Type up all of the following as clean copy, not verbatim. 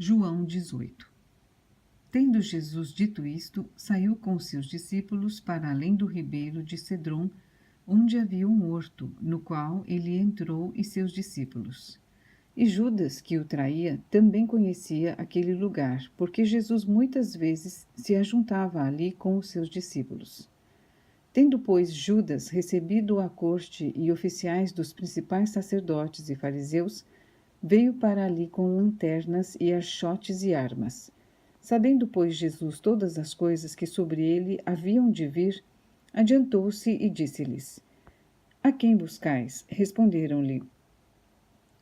João 18. Tendo Jesus dito isto, saiu com os seus discípulos para além do ribeiro de Cedron, onde havia um horto, no qual ele entrou e seus discípulos. E Judas, que o traía, também conhecia aquele lugar, porque Jesus muitas vezes se ajuntava ali com os seus discípulos. Tendo, pois, Judas recebido a corte e oficiais dos principais sacerdotes e fariseus, veio para ali com lanternas e achotes e armas. Sabendo, pois, Jesus todas as coisas que sobre ele haviam de vir, adiantou-se e disse-lhes: A quem buscais? Responderam-lhe: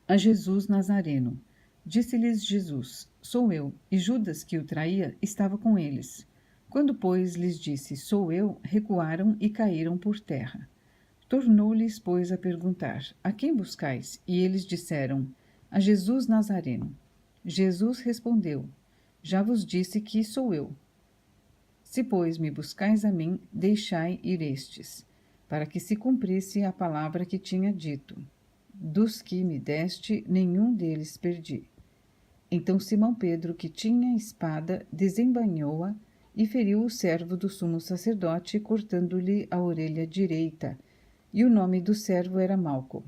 A Jesus Nazareno. Disse-lhes Jesus: Sou eu. E Judas, que o traía, estava com eles. Quando, pois, lhes disse: Sou eu, recuaram e caíram por terra. Tornou-lhes, pois, a perguntar: A quem buscais? E eles disseram: A Jesus Nazareno. Jesus respondeu: Já vos disse que sou eu. Se, pois, me buscais a mim, deixai ir estes, para que se cumprisse a palavra que tinha dito: Dos que me deste, nenhum deles perdi. Então Simão Pedro, que tinha espada, desembainhou-a e feriu o servo do sumo sacerdote, cortando-lhe a orelha direita, e o nome do servo era Malco.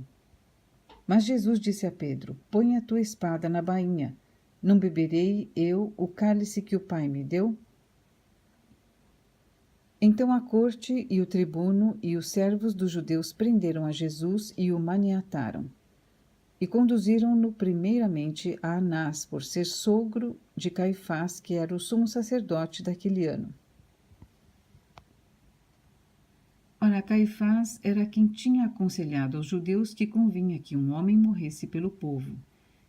Mas Jesus disse a Pedro: Põe a tua espada na bainha. Não beberei eu o cálice que o Pai me deu? Então a corte e o tribuno e os servos dos judeus prenderam a Jesus e o maniataram. E conduziram-no primeiramente a Anás, por ser sogro de Caifás, que era o sumo sacerdote daquele ano. Ora, Caifás era quem tinha aconselhado aos judeus que convinha que um homem morresse pelo povo.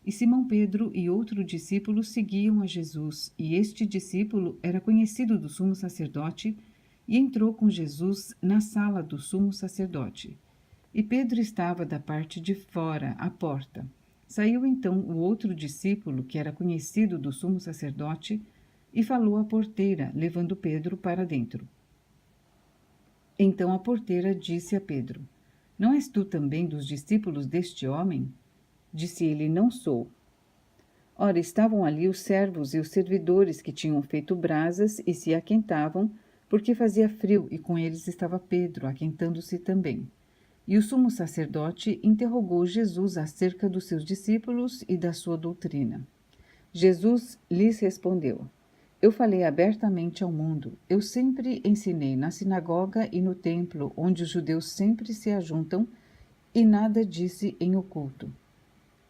E Simão Pedro e outro discípulo seguiam a Jesus, e este discípulo era conhecido do sumo sacerdote, e entrou com Jesus na sala do sumo sacerdote. E Pedro estava da parte de fora, à porta. Saiu então o outro discípulo, que era conhecido do sumo sacerdote, e falou à porteira, levando Pedro para dentro. Então a porteira disse a Pedro: Não és tu também dos discípulos deste homem? Disse ele: Não sou. Ora, estavam ali os servos e os servidores que tinham feito brasas e se aquentavam, porque fazia frio, e com eles estava Pedro, aquentando-se também. E o sumo sacerdote interrogou Jesus acerca dos seus discípulos e da sua doutrina. Jesus lhes respondeu: Eu falei abertamente ao mundo. Eu sempre ensinei na sinagoga e no templo, onde os judeus sempre se ajuntam, e nada disse em oculto.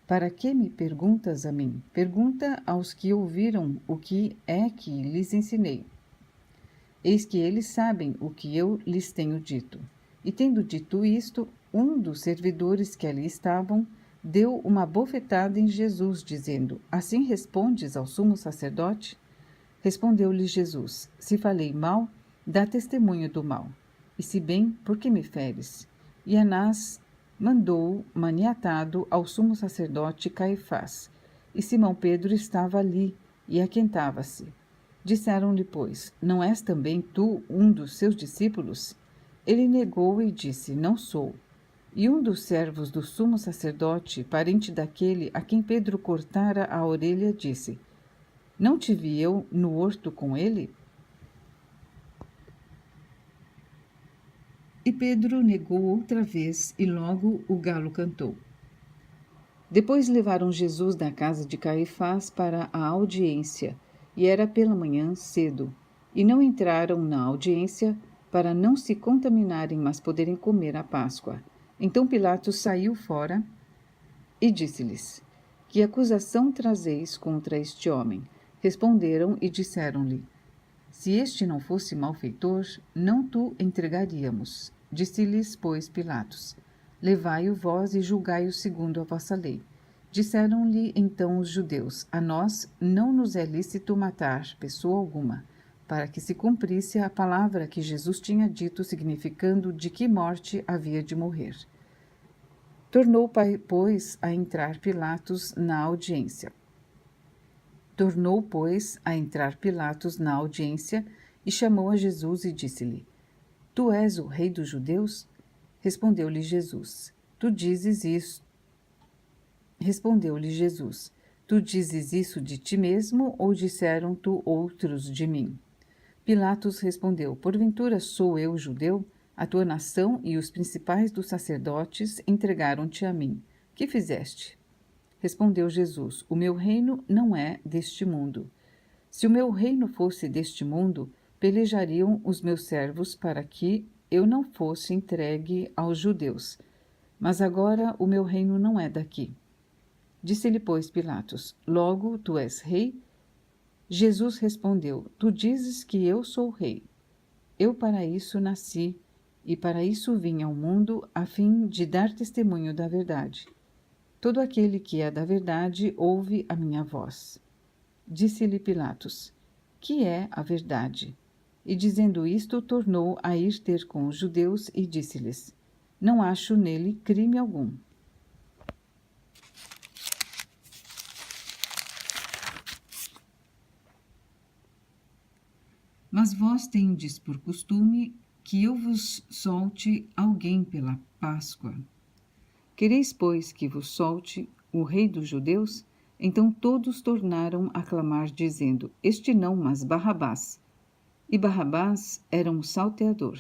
Para que me perguntas a mim? Pergunta aos que ouviram o que é que lhes ensinei. Eis que eles sabem o que eu lhes tenho dito. E tendo dito isto, um dos servidores que ali estavam deu uma bofetada em Jesus, dizendo: Assim respondes ao sumo sacerdote? Respondeu-lhe Jesus: Se falei mal, dá testemunho do mal. E se bem, por que me feres? E Anás mandou maniatado ao sumo sacerdote Caifás. E Simão Pedro estava ali e aquentava-se. Disseram-lhe, pois: Não és também tu um dos seus discípulos? Ele negou e disse: Não sou. E um dos servos do sumo sacerdote, parente daquele a quem Pedro cortara a orelha, disse: Não te vi eu no horto com ele? E Pedro negou outra vez, e logo o galo cantou. Depois levaram Jesus da casa de Caifás para a audiência, e era pela manhã cedo, e não entraram na audiência para não se contaminarem, mas poderem comer a Páscoa. Então Pilatos saiu fora e disse-lhes: Que acusação trazeis contra este homem? Responderam e disseram-lhe: Se este não fosse malfeitor, não tu entregaríamos. Disse-lhes, pois, Pilatos: Levai-o vós e julgai-o segundo a vossa lei. Disseram-lhe então os judeus: A nós não nos é lícito matar pessoa alguma, para que se cumprisse a palavra que Jesus tinha dito, significando de que morte havia de morrer. Tornou, pois, a entrar Pilatos na audiência. E chamou a Jesus e disse-lhe: Tu és o rei dos judeus? Respondeu-lhe Jesus: Tu dizes isso. Tu dizes isso de ti mesmo, ou disseram-te outros de mim? Pilatos respondeu: Porventura sou eu judeu? A tua nação e os principais dos sacerdotes entregaram-te a mim. Que fizeste? Respondeu Jesus: O meu reino não é deste mundo. Se o meu reino fosse deste mundo, pelejariam os meus servos para que eu não fosse entregue aos judeus. Mas agora o meu reino não é daqui. Disse-lhe, pois, Pilatos: Logo tu és rei? Jesus respondeu: Tu dizes que eu sou rei. Eu para isso nasci, e para isso vim ao mundo, a fim de dar testemunho da verdade. Todo aquele que é da verdade ouve a minha voz. Disse-lhe Pilatos: Que é a verdade? E dizendo isto, tornou a ir ter com os judeus e disse-lhes: Não acho nele crime algum. Mas vós tendes por costume que eu vos solte alguém pela Páscoa. Quereis, pois, que vos solte o rei dos judeus? Então todos tornaram a clamar, dizendo: Este não, mas Barrabás. E Barrabás era um salteador.